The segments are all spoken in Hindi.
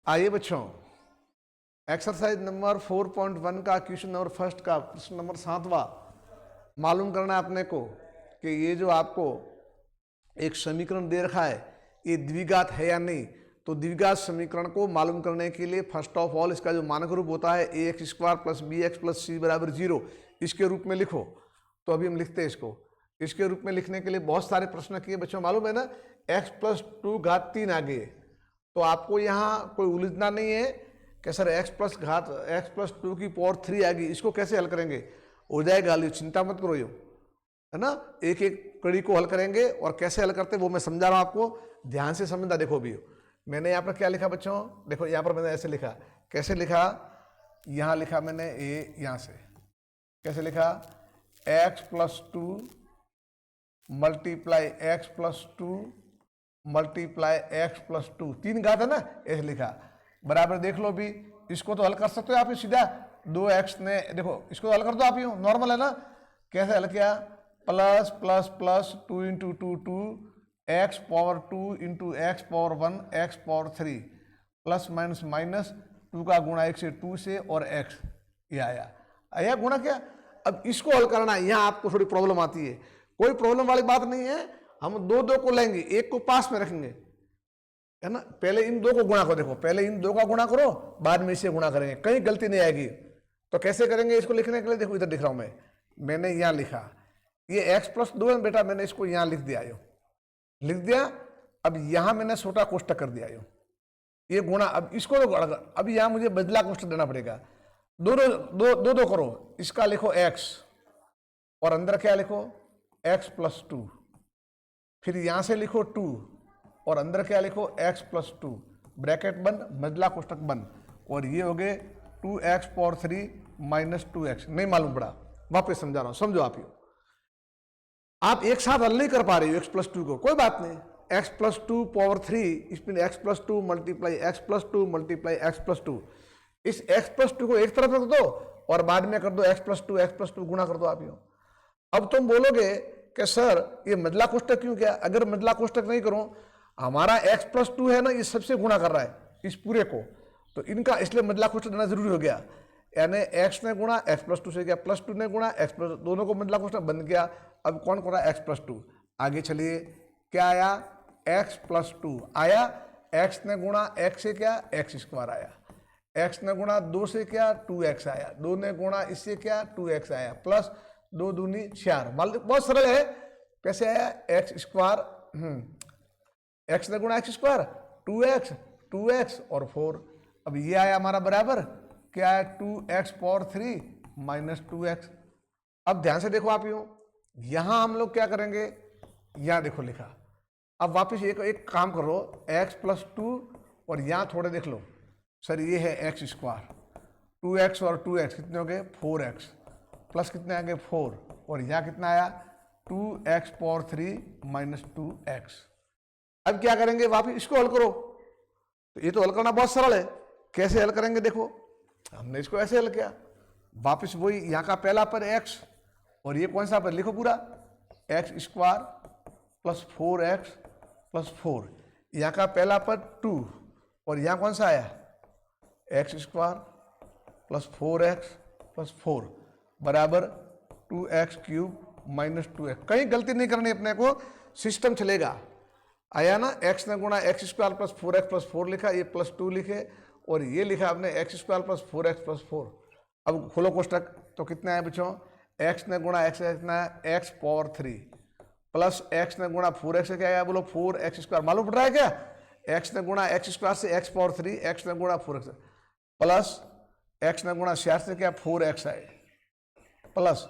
आइए बच्चों, एक्सरसाइज नंबर 4.1 का क्वेश्चन नंबर फर्स्ट का प्रश्न नंबर 7वां मालूम करना है अपने को कि ये जो आपको एक समीकरण दे रखा है ये द्विघात है या नहीं। तो द्विघात समीकरण को मालूम करने के लिए फर्स्ट ऑफ ऑल इसका जो मानक रूप होता है a x square plus b x plus c बराबर 0 इसके रूप में लिखो। तो अभी हम लिखते हैं इसके रूप में लिखने के लिए बहुत सारे प्रश्न किए बच्चों, मालूम है ना। एक्स प्लस 2 घात 3 आ गए, तो आपको यहाँ कोई उलझना नहीं है कि सर एक्स प्लस 2 की पावर 3 आ गई, इसको कैसे हल करेंगे, हो जाएगा हल, चिंता मत करो, है ना। एक एक कड़ी को हल करेंगे और कैसे हल करते वो मैं समझा रहा हूँ आपको, ध्यान से समझना। देखो भी मैंने यहाँ पर क्या लिखा बच्चों, देखो यहाँ पर मैंने ऐसे लिखा, कैसे लिखा, यहाँ लिखा मैंने ए, यहाँ से कैसे लिखा, x plus 2 multiply x plus 2 multiply x plus 2, 3 घात है ना, ऐसे लिखा। बराबर देख लो भी, इसको तो हल कर सकते हो आप सीधा, 2x ने, देखो इसको हल कर दो आप, यूँ नॉर्मल है ना। कैसे हल किया, plus plus plus 2 into 2 2 x power 2 into x power 1 x power 3 plus minus minus 2 का गुणा 1 से 2 से और x ये आया गुणा क्या। अब इसको हल करना है, यहाँ आपको थोड़ी प्रॉब्लम आती है, कोई प्रॉब्लम वाली बात नहीं है। हम दो को लेंगे, एक को पास में रखेंगे, है ना। पहले इन दो को गुणा करो, देखो पहले इन दो का गुणा करो, बाद में इसे गुणा करेंगे, कहीं गलती नहीं आएगी। तो कैसे करेंगे इसको लिखने के लिए, देखो इधर लिख रहा हूं मैंने यहाँ लिखा, ये x प्लस 2 है बेटा, मैंने इसको यहाँ लिख दिया, लिख दिया। अब यहाँ मैंने छोटा कोष्टक कर दिया, ये गुणा। अब इसको अब यहाँ मुझे बदला कोष्टक देना पड़ेगा, दो करो, इसका लिखो x और अंदर क्या लिखो x प्लस 2, फिर यहां से लिखो 2 और अंदर क्या लिखो x प्लस 2, ब्रैकेट बंद, मजला कोष्टक बंद, और ये हो गए 2x पावर 3 माइनस 2x। नहीं मालूम पड़ा, वापस समझा रहा हूं, समझो आप एक साथ हल नहीं कर पा रहे हो x प्लस 2 को, कोई बात नहीं, x प्लस 2 पावर 3, इसमें x plus 2 multiply x plus 2 multiply x plus 2, इस x प्लस 2 को एक तरफ रख दो और बाद में कर दो x प्लस 2 गुणा कर दो आप। अब तुम बोलोगे कि सर ये मजला कोष्टक क्यों किया, अगर मजला कोष्टक नहीं करो, हमारा x प्लस 2 है ना, ये सबसे गुणा कर रहा है इस पूरे को, तो इनका इसलिए मजला कोष्टक देना जरूरी हो गया। यानी x ने गुणा x प्लस 2 से किया, प्लस 2 ने गुणा x प्लस, दोनों को मजला कोष्टक बन गया। अब कौन कर रहा है, x प्लस 2। आगे चलिए, क्या आया, x प्लस 2 आया, x ने गुणा x से क्या, x स्क्वायर आया, x ने गुणा 2 से क्या, 2x आया, 2 ने गुणा इससे क्या, 2x आया, प्लस 2 दूनी 4, बहुत सरल है। कैसे आया, एक्स स्क्वायर, एक्स ने गुणा एक्स स्क्वायर, 2x और 4। अब ये आया हमारा बराबर क्या है, 2x पावर 3 माइनस 2x। अब ध्यान से देखो आप, यहां हम लोग क्या करेंगे, यहां देखो लिखा। अब वापस एक काम करो, x प्लस 2 और यहां थोड़े देख लो, सर ये है एक्स स्क्वायर, 2x और 2x कितने हो गए, 4x, प्लस कितने आ गए 4, और यहाँ कितना आया 2x पावर 3 माइनस 2x। अब क्या करेंगे, वापिस इसको हल करो। तो ये तो हल करना बहुत सरल है, कैसे हल करेंगे, देखो हमने इसको ऐसे हल किया, वापिस वही यहाँ का पहला पर x और ये कौन सा पर, लिखो पूरा x square plus 4x plus 4, यहाँ का पहला पर 2 और यहाँ कौन सा आया x square plus 4x plus 4 बराबर 2x क्यूब माइनस 2x। कहीं गलती नहीं करनी अपने को, सिस्टम चलेगा। आया ना, x ने गुणा x square plus 4x plus 4 लिखा, ये प्लस 2 लिखे, और ये लिखा आपने x square plus 4x plus 4। अब खोलो कोष्टक, तो कितने आए बच्चों, x ने गुणा x कितना है, x पावर 3 प्लस x ने गुणा 4x से क्या आया, बोलो 4x स्क्वायर, मालूम पड़ रहा है क्या, x ने गुणा x स्क्वायर से x पावर 3, x ने गुणा 4x प्लस x ने गुणा 4 से क्या 4x आए, प्लस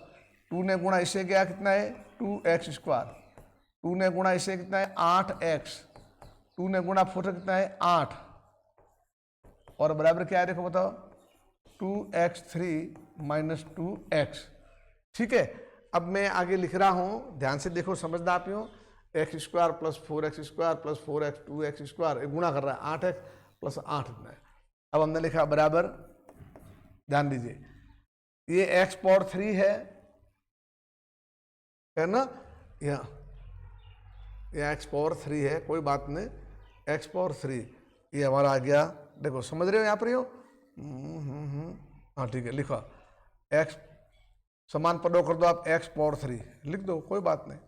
2 ने गुणा इससे क्या कितना है 2x स्क्वायर, 2 ने गुणा इससे कितना है 8x, 2 ने गुणा 4 से कितना है 8, और बराबर क्या है देखो बताओ 2x3 माइनस 2x। ठीक है, अब मैं आगे लिख रहा हूं, ध्यान से देखो, समझना आप यूँ, x square plus 4x square plus 4x 2x square गुणा कर रहा है 8x प्लस 8 इतना है। अब हमने लिखा बराबर, ध्यान दीजिए, ये x पावर 3 है ना, यहाँ x पावर 3 है, कोई बात नहीं, x पावर 3 ये हमारा आ गया देखो समझ रहे हो यहाँ पर हो। हाँ ठीक है, लिखो एक्स समान पदों कर दो आप, एक्स पावर 3 लिख दो, कोई बात नहीं,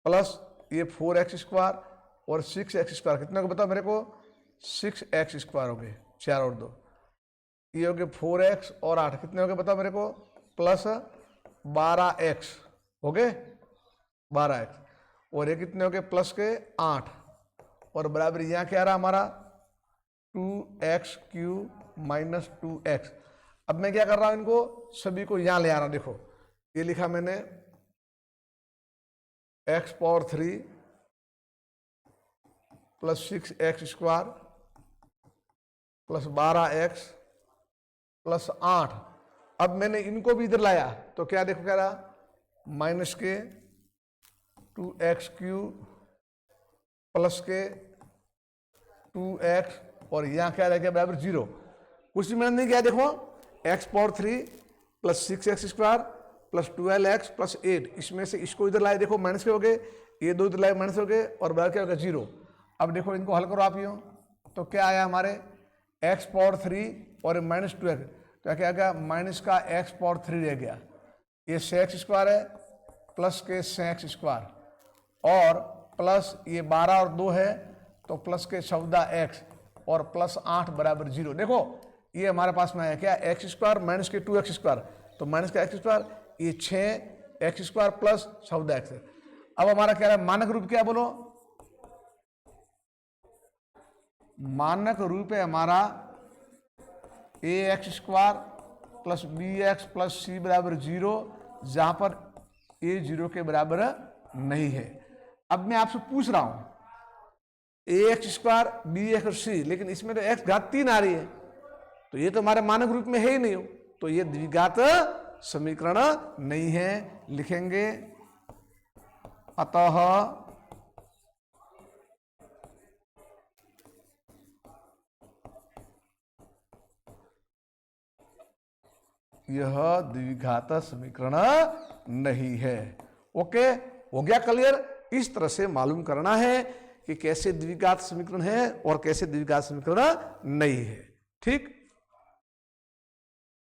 प्लस ये 4x² और 6x², कितने को बताओ मेरे को, 6x² हो गए, 4 और 2, ये हो गए 4x और 8, कितने हो गए बताओ मेरे को, प्लस 12x हो गए, 12x, और ये कितने हो गए प्लस के 8, और बराबर यहाँ क्या आ रहा हमारा 2x³ माइनस 2x। अब मैं क्या कर रहा हूं, इनको सभी को यहां ले आ रहा हूं, देखो ये लिखा मैंने x power 3 plus 6x² plus 12x plus 8। अब मैंने इनको भी इधर लाया तो क्या देखो क्या रहा, माइनस के 2x³ प्लस के 2x, और यहाँ क्या रह गया बराबर 0। कुछ भी मैंने नहीं किया, देखो x power 3 plus 6x² plus 12x plus 8, इसमें से इसको इधर लाए, देखो माइनस के हो गए, ये दो इधर लाए माइनस हो गए, और बराबर क्या हो गया 0। अब देखो इनको हल करो आप यूँ, तो क्या आया हमारे x पावर 3 और माइनस 2x, तो क्या गया माइनस का x पावर 3 रह गया, ये 6x² है प्लस के 6x² और प्लस ये 12 और 2 है तो प्लस के 14x और प्लस 8 बराबर 0। देखो ये हमारे पास में है क्या, x² माइनस के 2x², तो माइनस का x², ये 6x² प्लस 14x है। अब हमारा क्या है मानक रूप, क्या बोलो, मानक रूप है हमारा ax² plus bx plus c बराबर 0, जहां पर a 0 के बराबर नहीं है। अब मैं आपसे पूछ रहा हूं ax² bx और c, लेकिन इसमें तो x घात 3 आ रही है, तो ये तो हमारे मानक रूप में है ही नहीं हो, तो ये द्विघात समीकरण नहीं है, लिखेंगे अतः यह द्विघात समीकरण नहीं है। ओके, हो गया क्लियर। इस तरह से मालूम करना है कि कैसे द्विघात समीकरण है और कैसे द्विघात समीकरण नहीं है। ठीक।